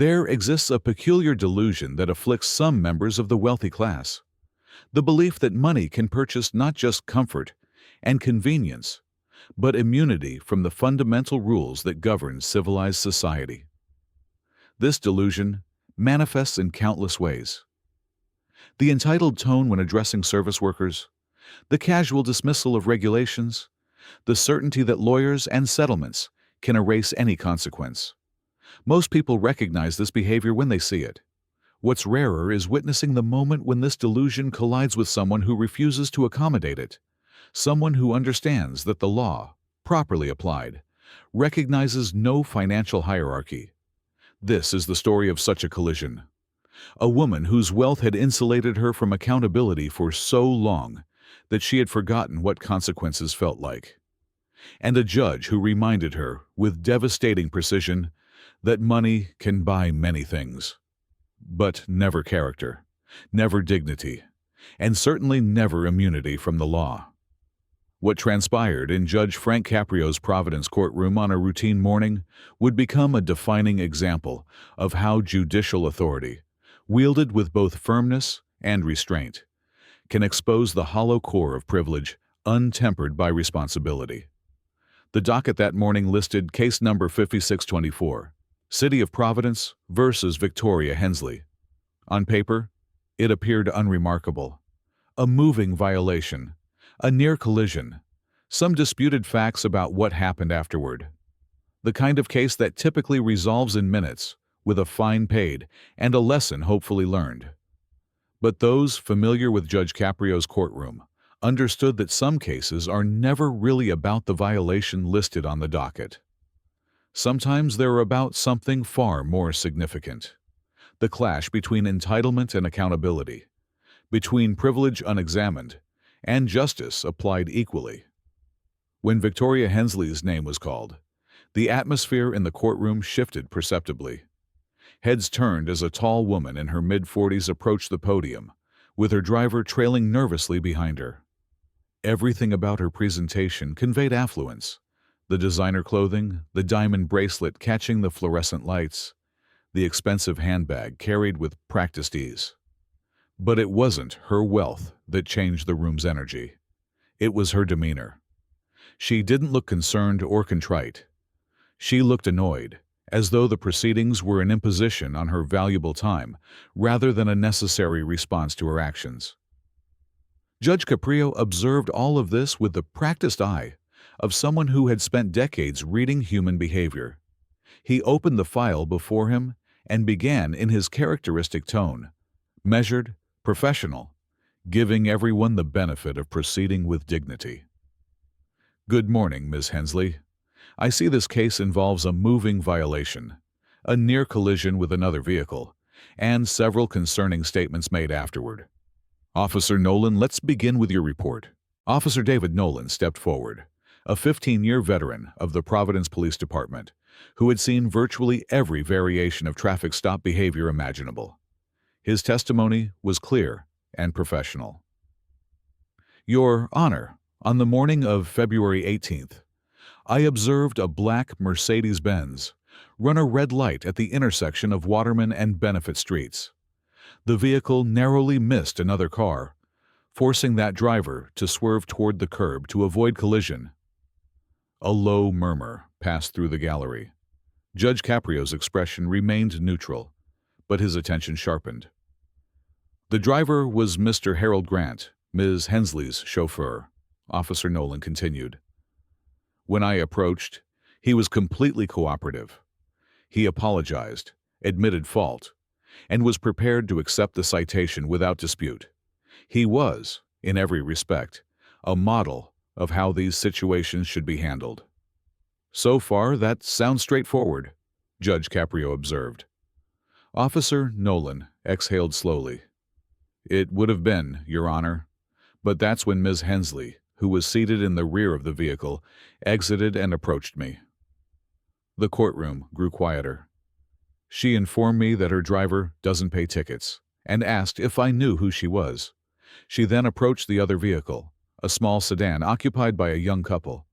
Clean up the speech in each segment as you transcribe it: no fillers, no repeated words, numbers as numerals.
There exists a peculiar delusion that afflicts some members of the wealthy class. The belief that money can purchase not just comfort and convenience, but immunity from the fundamental rules that govern civilized society. This delusion manifests in countless ways. The entitled tone when addressing service workers, the casual dismissal of regulations, the certainty that lawyers and settlements can erase any consequence. Most people recognize this behavior when they see it. What's rarer is witnessing the moment when this delusion collides with someone who refuses to accommodate it, someone who understands that the law, properly applied, recognizes no financial hierarchy. This is the story of such a collision. A woman whose wealth had insulated her from accountability for so long that she had forgotten what consequences felt like. And a judge who reminded her, with devastating precision, that money can buy many things, but never character, never dignity, and certainly never immunity from the law. What transpired in Judge Frank Caprio's Providence courtroom on a routine morning would become a defining example of how judicial authority, wielded with both firmness and restraint, can expose the hollow core of privilege untempered by responsibility. The docket that morning listed case number 5624, City of Providence versus Victoria Hensley. On paper, it appeared unremarkable. A moving violation, a near collision, some disputed facts about what happened afterward. The kind of case that typically resolves in minutes, with a fine paid and a lesson hopefully learned. But those familiar with Judge Caprio's courtroom understood that some cases are never really about the violation listed on the docket. Sometimes they're about something far more significant. The clash between entitlement and accountability, between privilege unexamined and justice applied equally. When Victoria Hensley's name was called, the atmosphere in the courtroom shifted perceptibly. Heads turned as a tall woman in her mid-40s approached the podium, with her driver trailing nervously behind her. Everything about her presentation conveyed affluence. The designer clothing, the diamond bracelet catching the fluorescent lights, the expensive handbag carried with practiced ease. But it wasn't her wealth that changed the room's energy. It was her demeanor. She didn't look concerned or contrite. She looked annoyed, as though the proceedings were an imposition on her valuable time rather than a necessary response to her actions. Judge Caprio observed all of this with the practiced eye of someone who had spent decades reading human behavior. He opened the file before him and began in his characteristic tone, measured, professional, giving everyone the benefit of proceeding with dignity. "Good morning, Ms. Hensley. I see this case involves a moving violation, a near collision with another vehicle, and several concerning statements made afterward. Officer Nolan, let's begin with your report." Officer David Nolan stepped forward, a 15-year veteran of the Providence Police Department, who had seen virtually every variation of traffic stop behavior imaginable. His testimony was clear and professional. "Your Honor, on the morning of February 18th, I observed a black Mercedes-Benz run a red light at the intersection of Waterman and Benefit Streets. The vehicle narrowly missed another car, forcing that driver to swerve toward the curb to avoid collision." A low murmur passed through the gallery. Judge Caprio's expression remained neutral, but his attention sharpened. "The driver was Mr. Harold Grant, Ms. Hensley's chauffeur," Officer Nolan continued. "When I approached, he was completely cooperative. He apologized, admitted fault, and was prepared to accept the citation without dispute. He was, in every respect, a model of how these situations should be handled." "So far, that sounds straightforward," Judge Caprio observed. Officer Nolan exhaled slowly. "It would have been, Your Honor, but that's when Ms. Hensley, who was seated in the rear of the vehicle, exited and approached me." The courtroom grew quieter. "She informed me that her driver doesn't pay tickets and asked if I knew who she was. She then approached the other vehicle, a small sedan occupied by a young couple,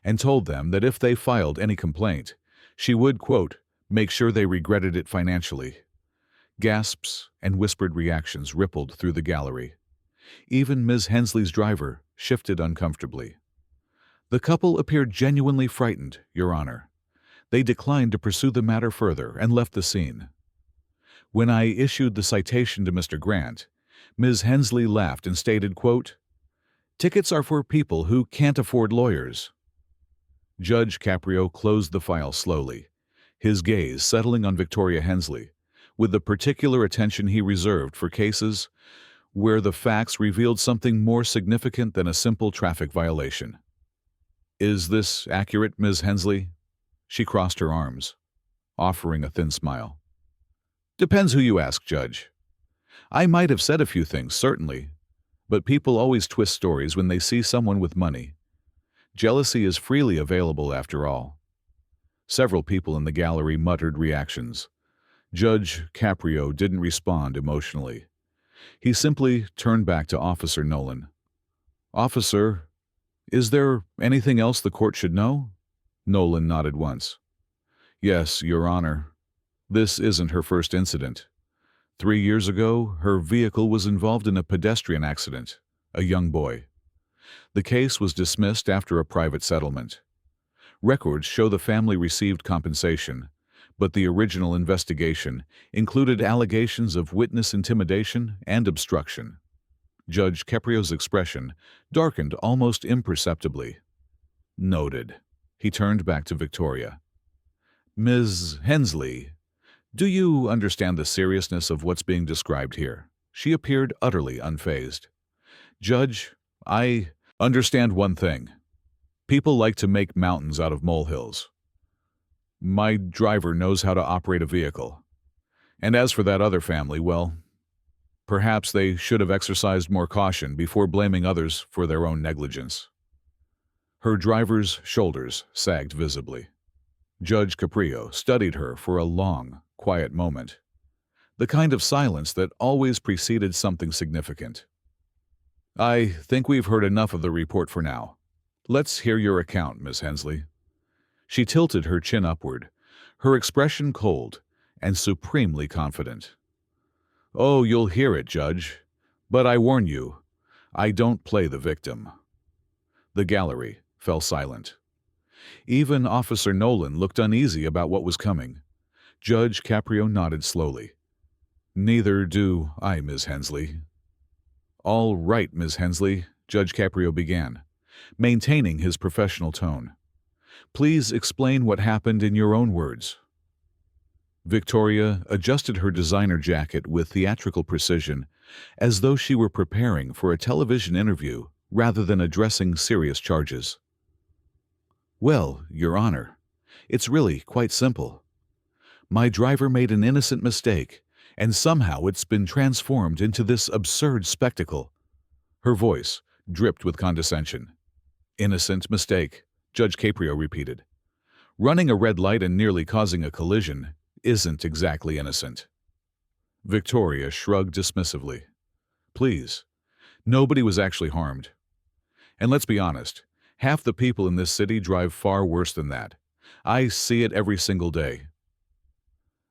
and told them that if they filed any complaint, she would, quote, Make sure they regretted it financially. Gasps and whispered reactions rippled through the gallery. Even Ms. Hensley's driver shifted uncomfortably. The couple appeared genuinely frightened, Your Honor. They declined to pursue the matter further and left the scene. When I issued the citation to Mr. Grant, Ms. Hensley laughed and stated, quote, "Tickets are for people who can't afford lawyers." Judge Caprio closed the file slowly, his gaze settling on Victoria Hensley, with the particular attention he reserved for cases where the facts revealed something more significant than a simple traffic violation. "Is this accurate, Ms. Hensley?" She crossed her arms, offering a thin smile. "Depends who you ask, Judge. I might have said a few things, certainly, but people always twist stories when they see someone with money. Jealousy is freely available, after all." Several people in the gallery muttered reactions. Judge Caprio didn't respond emotionally. He simply turned back to Officer Nolan. "Officer, is there anything else the court should know?" Nolan nodded once. "Yes, Your Honor. This isn't her first incident. 3 years ago, her vehicle was involved in a pedestrian accident, a young boy. The case was dismissed after a private settlement. Records show the family received compensation, but the original investigation included allegations of witness intimidation and obstruction." Judge Caprio's expression darkened almost imperceptibly. "Noted." He turned back to Victoria. "Ms. Hensley, do you understand the seriousness of what's being described here?" She appeared utterly unfazed. "Judge, I understand one thing. People like to make mountains out of molehills. My driver knows how to operate a vehicle. And as for that other family, well, perhaps they should have exercised more caution before blaming others for their own negligence." Her driver's shoulders sagged visibly. Judge Caprio studied her for a long, quiet moment, the kind of silence that always preceded something significant. "I think we've heard enough of the report for now. Let's hear your account, Miss Hensley." She tilted her chin upward, her expression cold and supremely confident. "Oh, you'll hear it, Judge. But I warn you, I don't play the victim." The gallery fell silent. Even Officer Nolan looked uneasy about what was coming. Judge Caprio nodded slowly. "Neither do I, Ms. Hensley." "All right, Ms. Hensley," Judge Caprio began, maintaining his professional tone. "Please explain what happened in your own words." Victoria adjusted her designer jacket with theatrical precision, as though she were preparing for a television interview rather than addressing serious charges. "Well, Your Honor, it's really quite simple. My driver made an innocent mistake, and somehow it's been transformed into this absurd spectacle." Her voice dripped with condescension. "Innocent mistake," Judge Caprio repeated. "Running a red light and nearly causing a collision isn't exactly innocent." Victoria shrugged dismissively. "Please, nobody was actually harmed. And let's be honest, half the people in this city drive far worse than that. I see it every single day."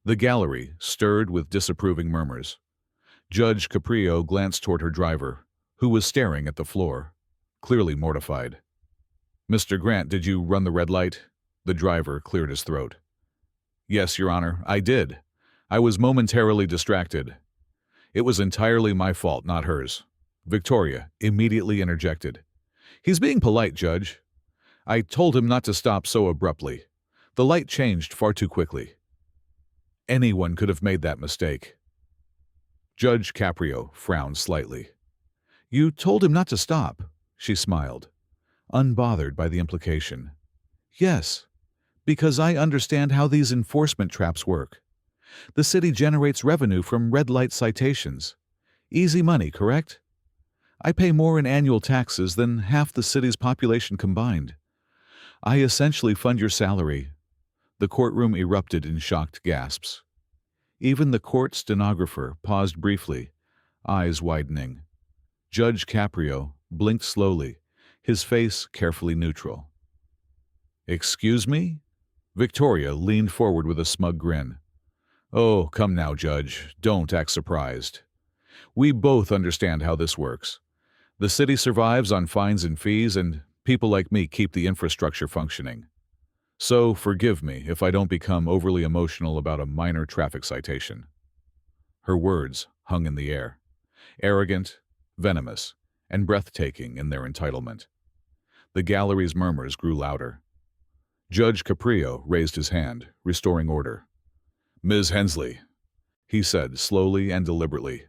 The gallery stirred with disapproving murmurs. Judge Caprio glanced toward her driver, who was staring at the floor, clearly mortified. "Mr. Grant, did you run the red light?" The driver cleared his throat. "Yes, Your Honor, I did. I was momentarily distracted. It was entirely my fault, not hers." Victoria immediately interjected. "He's being polite, Judge. I told him not to stop so abruptly. The light changed far too quickly. Anyone could have made that mistake." Judge Caprio frowned slightly. "You told him not to stop," she smiled, unbothered by the implication. "Yes, because I understand how these enforcement traps work. The city generates revenue from red light citations. Easy money, correct? I pay more in annual taxes than half the city's population combined. I essentially fund your salary." The courtroom erupted in shocked gasps. Even the court stenographer paused briefly, eyes widening. Judge Caprio blinked slowly, his face carefully neutral. "Excuse me?" Victoria leaned forward with a smug grin. Oh, come now, Judge. Don't act surprised. We both understand how this works. The city survives on fines and fees, and people like me keep the infrastructure functioning. So forgive me if I don't become overly emotional about a minor traffic citation. Her words hung in the air, arrogant, venomous, and breathtaking in their entitlement. The gallery's murmurs grew louder. Judge Caprio raised his hand, restoring order. Ms. Hensley, he said slowly and deliberately,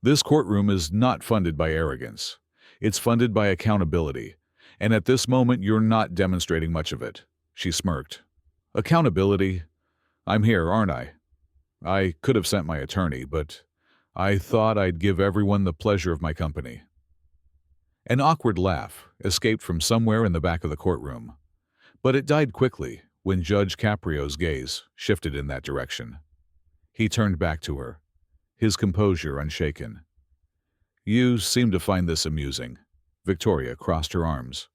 this courtroom is not funded by arrogance. It's funded by accountability, and at this moment you're not demonstrating much of it. She smirked. Accountability? I'm here, aren't I? I could have sent my attorney, but I thought I'd give everyone the pleasure of my company. An awkward laugh escaped from somewhere in the back of the courtroom, but it died quickly when Judge Caprio's gaze shifted in that direction. He turned back to her, his composure unshaken. You seem to find this amusing. Victoria crossed her arms.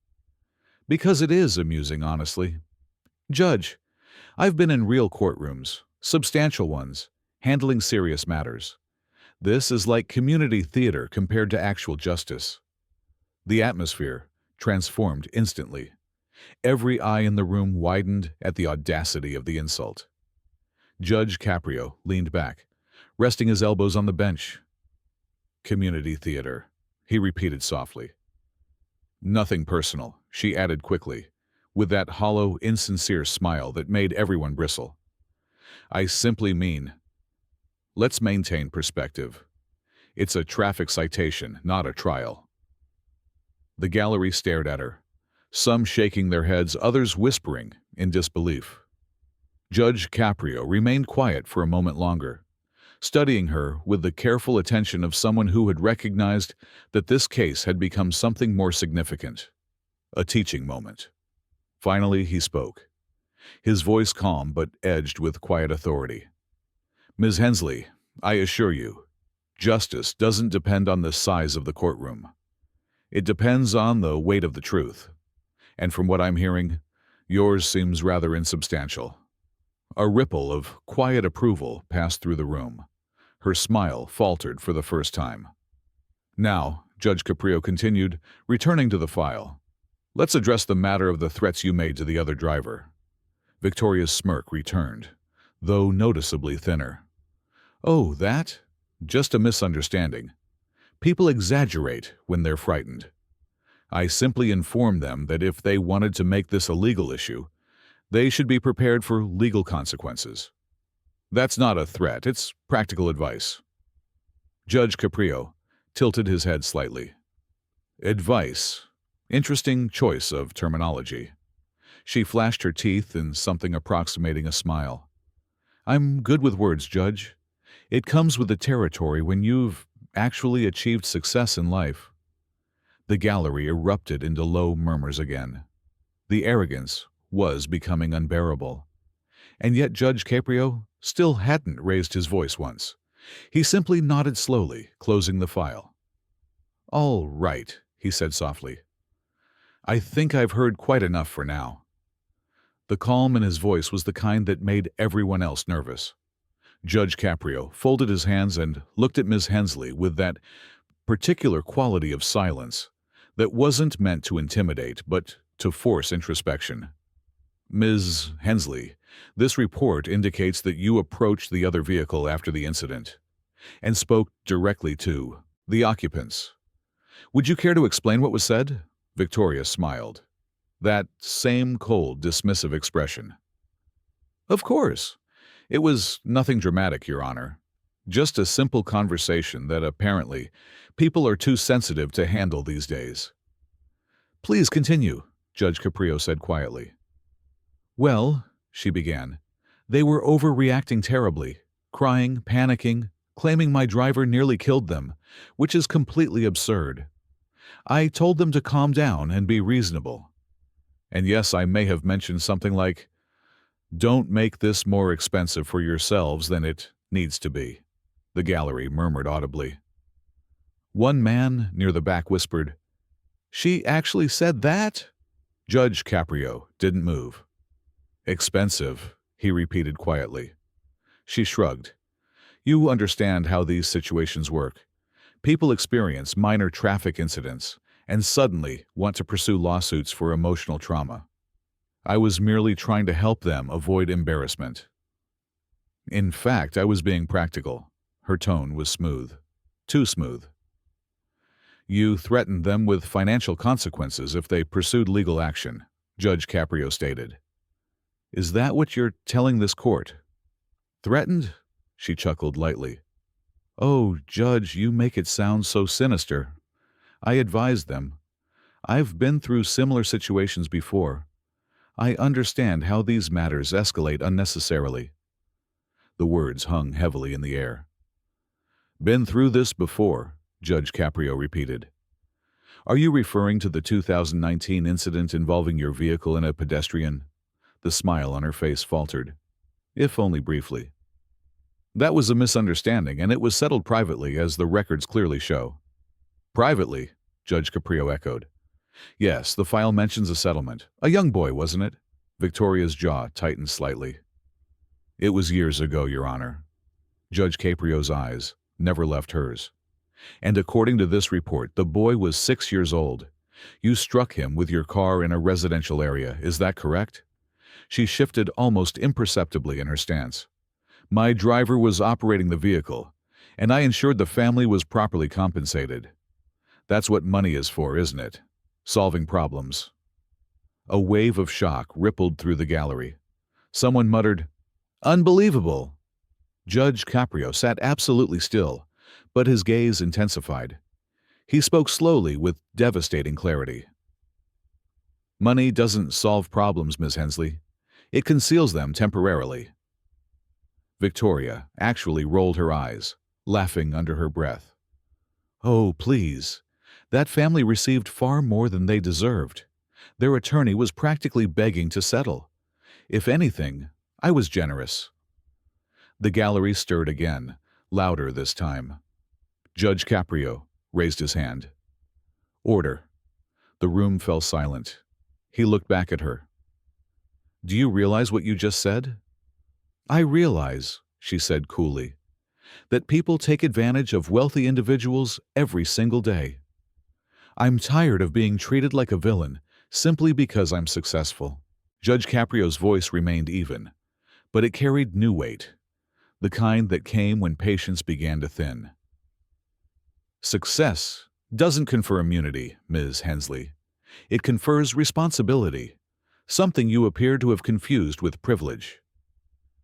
Because it is amusing, honestly. Judge, I've been in real courtrooms, substantial ones, handling serious matters. This is like community theater compared to actual justice. The atmosphere transformed instantly. Every eye in the room widened at the audacity of the insult. Judge Caprio leaned back, resting his elbows on the bench. Community theater, he repeated softly. Nothing personal, she added quickly, with that hollow, insincere smile that made everyone bristle. I simply mean, let's maintain perspective. It's a traffic citation, not a trial. The gallery stared at her, some shaking their heads, others whispering in disbelief. Judge Caprio remained quiet for a moment longer, studying her with the careful attention of someone who had recognized that this case had become something more significant, a teaching moment. Finally, he spoke, his voice calm but edged with quiet authority. Ms. Hensley, I assure you, justice doesn't depend on the size of the courtroom. It depends on the weight of the truth. And from what I'm hearing, yours seems rather insubstantial. A ripple of quiet approval passed through the room. Her smile faltered for the first time. Now, Judge Caprio continued, returning to the file. Let's address the matter of the threats you made to the other driver. Victoria's smirk returned, though noticeably thinner. Oh, that? Just a misunderstanding. People exaggerate when they're frightened. I simply informed them that if they wanted to make this a legal issue, they should be prepared for legal consequences. That's not a threat, it's practical advice. Judge Caprio tilted his head slightly. Advice. Interesting choice of terminology. She flashed her teeth in something approximating a smile. I'm good with words, Judge. It comes with the territory when you've actually achieved success in life. The gallery erupted into low murmurs again. The arrogance was becoming unbearable. And yet Judge Caprio still hadn't raised his voice once. He simply nodded slowly, closing the file. All right, he said softly. I think I've heard quite enough for now. The calm in his voice was the kind that made everyone else nervous. Judge Caprio folded his hands and looked at Ms. Hensley with that particular quality of silence that wasn't meant to intimidate but to force introspection. Ms. Hensley, this report indicates that you approached the other vehicle after the incident and spoke directly to the occupants. Would you care to explain what was said? Victoria smiled. That same cold, dismissive expression. Of course. It was nothing dramatic, Your Honor. Just a simple conversation that apparently people are too sensitive to handle these days. Please continue, Judge Caprio said quietly. Well, she began, they were overreacting terribly, crying, panicking, claiming my driver nearly killed them, which is completely absurd. I told them to calm down and be reasonable. And yes, I may have mentioned something like, don't make this more expensive for yourselves than it needs to be, the gallery murmured audibly. One man near the back whispered, She actually said that? Judge Caprio didn't move. Expensive, he repeated quietly. She shrugged. You understand how these situations work. People experience minor traffic incidents and suddenly want to pursue lawsuits for emotional trauma. I was merely trying to help them avoid embarrassment. In fact, I was being practical. Her tone was smooth. Too smooth. You threatened them with financial consequences if they pursued legal action, Judge Caprio stated. Is that what you're telling this court? Threatened? She chuckled lightly. Oh, Judge, you make it sound so sinister. I advised them. I've been through similar situations before. I understand how these matters escalate unnecessarily. The words hung heavily in the air. Been through this before, Judge Caprio repeated. Are you referring to the 2019 incident involving your vehicle and a pedestrian? The smile on her face faltered, if only briefly. That was a misunderstanding, and it was settled privately, as the records clearly show. Privately, Judge Caprio echoed. Yes, the file mentions a settlement. A young boy, wasn't it? Victoria's jaw tightened slightly. It was years ago, Your Honor. Judge Caprio's eyes never left hers. And according to this report, the boy was 6 years old. You struck him with your car in a residential area, is that correct? She shifted almost imperceptibly in her stance. My driver was operating the vehicle, and I ensured the family was properly compensated. That's what money is for, isn't it? Solving problems. A wave of shock rippled through the gallery. Someone muttered, "Unbelievable!" Judge Caprio sat absolutely still, but his gaze intensified. He spoke slowly with devastating clarity. Money doesn't solve problems, Miss Hensley. It conceals them temporarily. Victoria actually rolled her eyes, laughing under her breath. Oh, please. That family received far more than they deserved. Their attorney was practically begging to settle. If anything, I was generous. The gallery stirred again, louder this time. Judge Caprio raised his hand. Order. The room fell silent. He looked back at her. Do you realize what you just said? I realize, she said coolly, that people take advantage of wealthy individuals every single day. I'm tired of being treated like a villain simply because I'm successful. Judge Caprio's voice remained even, but it carried new weight, the kind that came when patience began to thin. Success doesn't confer immunity, Ms. Hensley. It confers responsibility, something you appear to have confused with privilege.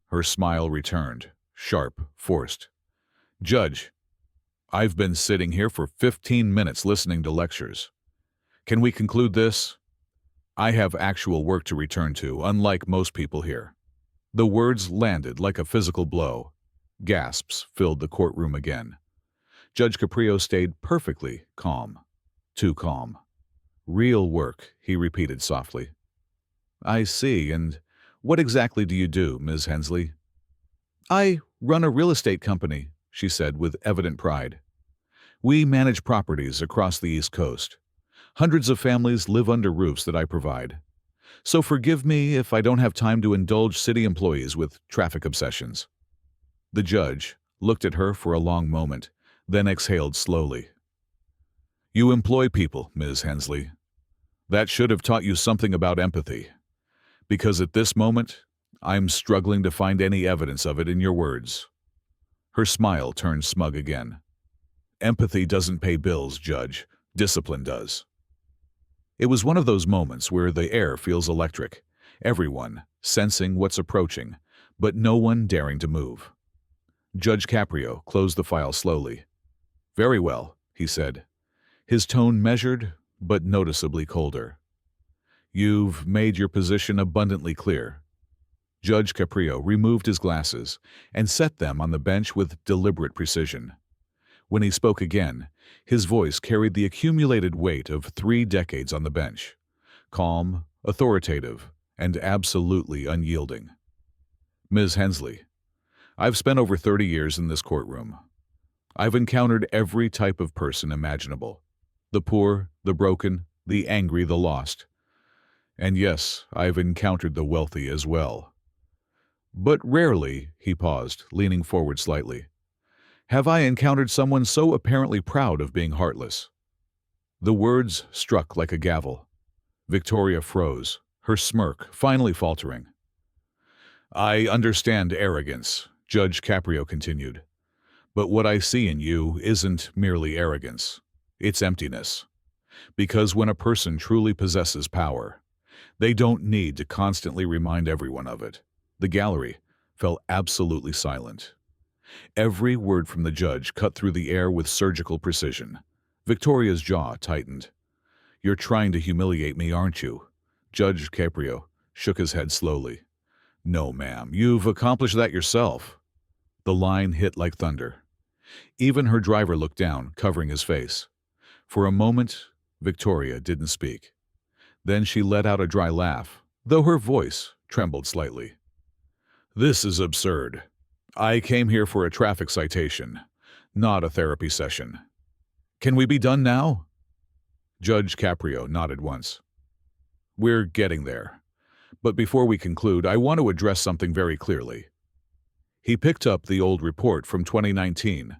Her smile returned, sharp, forced. Judge, I've been sitting here for 15 minutes listening to lectures. Can we conclude this? I have actual work to return to, unlike most people here. The words landed like a physical blow. Gasps filled the courtroom again. Judge Caprio stayed perfectly calm. Too calm. Real work, he repeated softly. I see, and what exactly do you do, Ms. Hensley? I run a real estate company, she said with evident pride. We manage properties across the East Coast. Hundreds of families live under roofs that I provide. So forgive me if I don't have time to indulge city employees with traffic obsessions. The judge looked at her for a long moment, then exhaled slowly. You employ people, Ms. Hensley. That should have taught you something about empathy. Because at this moment, I'm struggling to find any evidence of it in your words. Her smile turned smug again. Empathy doesn't pay bills, Judge. Discipline does. It was one of those moments where the air feels electric, everyone sensing what's approaching, but no one daring to move. Judge Caprio closed the file slowly. Very well, he said, his tone measured but noticeably colder. You've made your position abundantly clear. Judge Caprio removed his glasses and set them on the bench with deliberate precision. When he spoke again, his voice carried the accumulated weight of 3 decades on the bench, calm, authoritative, and absolutely unyielding. Ms. Hensley, I've spent over 30 years in this courtroom. I've encountered every type of person imaginable. The poor, the broken, the angry, the lost. And yes, I've encountered the wealthy as well. But rarely, he paused, leaning forward slightly, have I encountered someone so apparently proud of being heartless. The words struck like a gavel. Victoria froze, her smirk finally faltering. I understand arrogance, Judge Caprio continued. But what I see in you isn't merely arrogance. It's emptiness. Because when a person truly possesses power, they don't need to constantly remind everyone of it. The gallery fell absolutely silent. Every word from the judge cut through the air with surgical precision. Victoria's jaw tightened. You're trying to humiliate me, aren't you? Judge Caprio shook his head slowly. No, ma'am, you've accomplished that yourself. The line hit like thunder. Even her driver looked down, covering his face. For a moment, Victoria didn't speak. Then she let out a dry laugh, though her voice trembled slightly. This is absurd. I came here for a traffic citation, not a therapy session. Can we be done now? Judge Caprio nodded once. We're getting there. But before we conclude, I want to address something very clearly. He picked up the old report from 2019,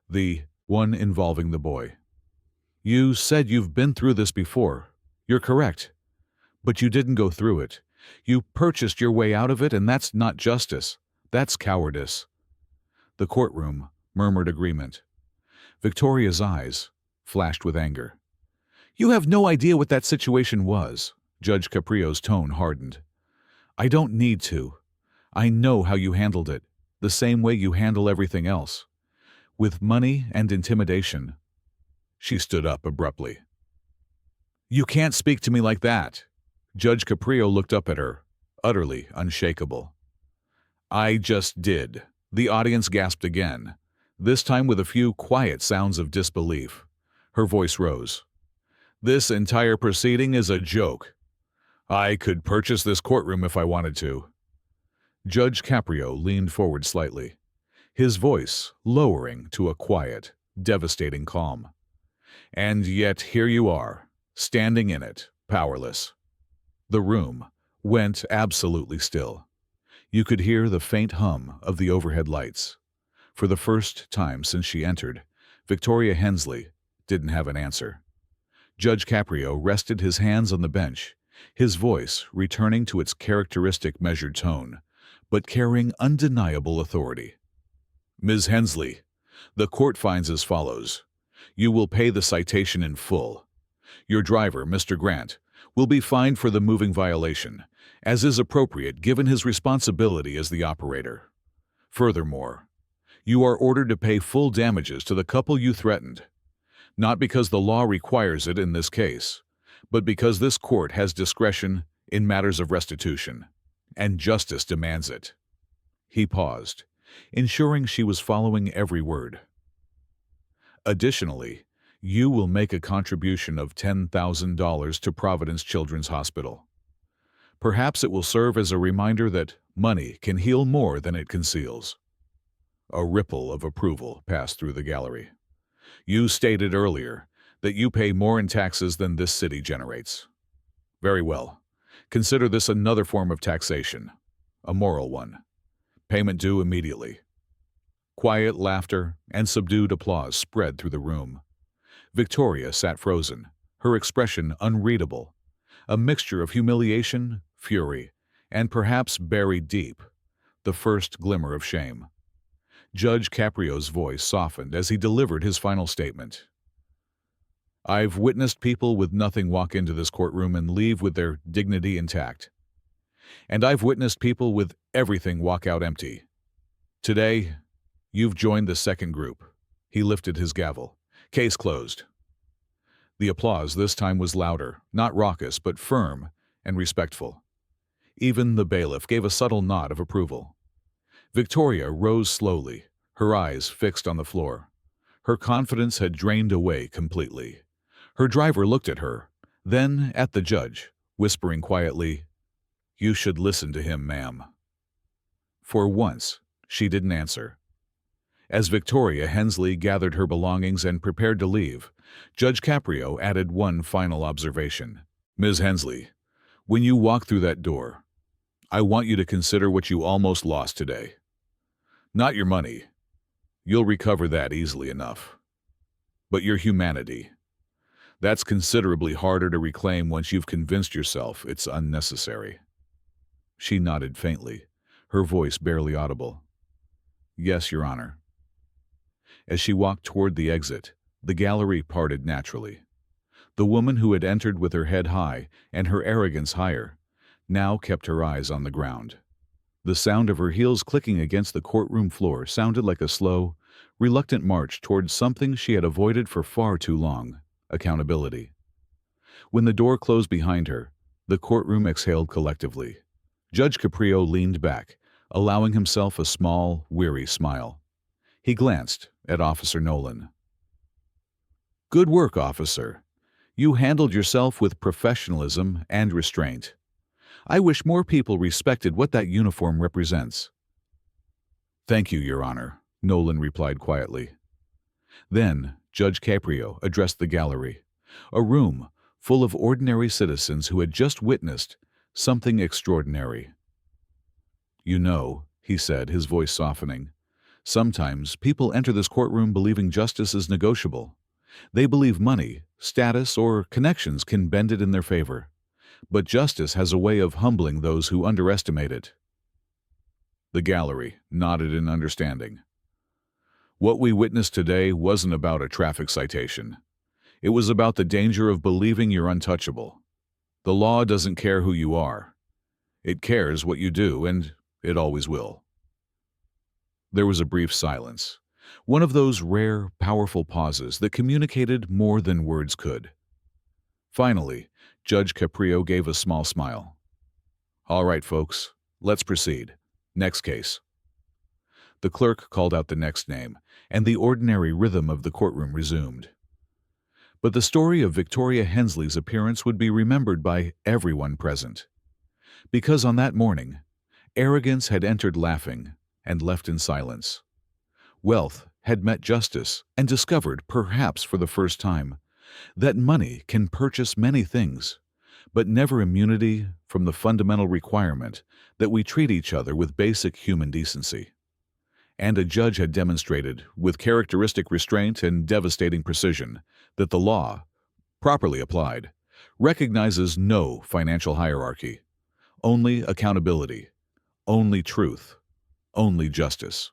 the one involving the boy. You said you've been through this before. You're correct. But you didn't go through it. You purchased your way out of it, and that's not justice. That's cowardice. The courtroom murmured agreement. Victoria's eyes flashed with anger. You have no idea what that situation was. Judge Caprio's tone hardened. I don't need to. I know how you handled it, the same way you handle everything else. With money and intimidation. She stood up abruptly. You can't speak to me like that. Judge Caprio looked up at her, utterly unshakable. I just did. The audience gasped again, this time with a few quiet sounds of disbelief. Her voice rose. This entire proceeding is a joke. I could purchase this courtroom if I wanted to. Judge Caprio leaned forward slightly, his voice lowering to a quiet, devastating calm. And yet here you are, standing in it, powerless. The room went absolutely still. You could hear the faint hum of the overhead lights. For the first time since she entered, Victoria Hensley didn't have an answer. Judge Caprio rested his hands on the bench, his voice returning to its characteristic measured tone, but carrying undeniable authority. Ms. Hensley, the court finds as follows. You will pay the citation in full. Your driver, Mr. Grant, will be fined for the moving violation, as is appropriate given his responsibility as the operator. Furthermore, you are ordered to pay full damages to the couple you threatened, not because the law requires it in this case, but because this court has discretion in matters of restitution, and justice demands it. He paused, ensuring she was following every word. Additionally, you will make a contribution of $10,000 to Providence Children's Hospital. Perhaps it will serve as a reminder that money can heal more than it conceals. A ripple of approval passed through the gallery. You stated earlier that you pay more in taxes than this city generates. Very well. Consider this another form of taxation, a moral one. Payment due immediately. Quiet laughter and subdued applause spread through the room. Victoria sat frozen, her expression unreadable, a mixture of humiliation, fury, and perhaps buried deep, the first glimmer of shame. Judge Caprio's voice softened as he delivered his final statement. I've witnessed people with nothing walk into this courtroom and leave with their dignity intact. And I've witnessed people with everything walk out empty. Today, you've joined the second group. He lifted his gavel. Case closed. The applause this time was louder, not raucous, but firm and respectful. Even the bailiff gave a subtle nod of approval. Victoria rose slowly, her eyes fixed on the floor. Her confidence had drained away completely. Her driver looked at her, then at the judge, whispering quietly, "You should listen to him, ma'am." For once, she didn't answer. As Victoria Hensley gathered her belongings and prepared to leave, Judge Caprio added one final observation. Ms. Hensley, When you walk through that door, I want you to consider what you almost lost today. Not your money. You'll recover that easily enough. But your humanity. That's considerably harder to reclaim once you've convinced yourself it's unnecessary. She nodded faintly, her voice barely audible. Yes, Your Honor. As she walked toward the exit, the gallery parted naturally. The woman who had entered with her head high and her arrogance higher now kept her eyes on the ground. The sound of her heels clicking against the courtroom floor sounded like a slow, reluctant march towards something she had avoided for far too long: accountability. When the door closed behind her, the courtroom exhaled collectively. Judge Caprio leaned back, allowing himself a small, weary smile. He glanced at Officer Nolan. Good work, officer. You handled yourself with professionalism and restraint. I wish more people respected what that uniform represents. Thank you, Your Honor, Nolan replied quietly. Then Judge Caprio addressed the gallery, a room full of ordinary citizens who had just witnessed something extraordinary. You know, he said, his voice softening, sometimes people enter this courtroom believing justice is negotiable. They believe money, status, or connections can bend it in their favor. But justice has a way of humbling those who underestimate it. The gallery nodded in understanding. What we witnessed today wasn't about a traffic citation. It was about the danger of believing you're untouchable. The law doesn't care who you are. It cares what you do, and it always will. There was a brief silence, one of those rare, powerful pauses that communicated more than words could. Finally, Judge Caprio gave a small smile. All right, folks, let's proceed. Next case. The clerk called out the next name, and the ordinary rhythm of the courtroom resumed. But the story of Victoria Hensley's appearance would be remembered by everyone present. Because on that morning, arrogance had entered laughing and left in silence. Wealth had met justice and discovered, perhaps for the first time, that money can purchase many things, but never immunity from the fundamental requirement that we treat each other with basic human decency. And a judge had demonstrated, with characteristic restraint and devastating precision, that the law, properly applied, recognizes no financial hierarchy, only accountability, only truth, only justice.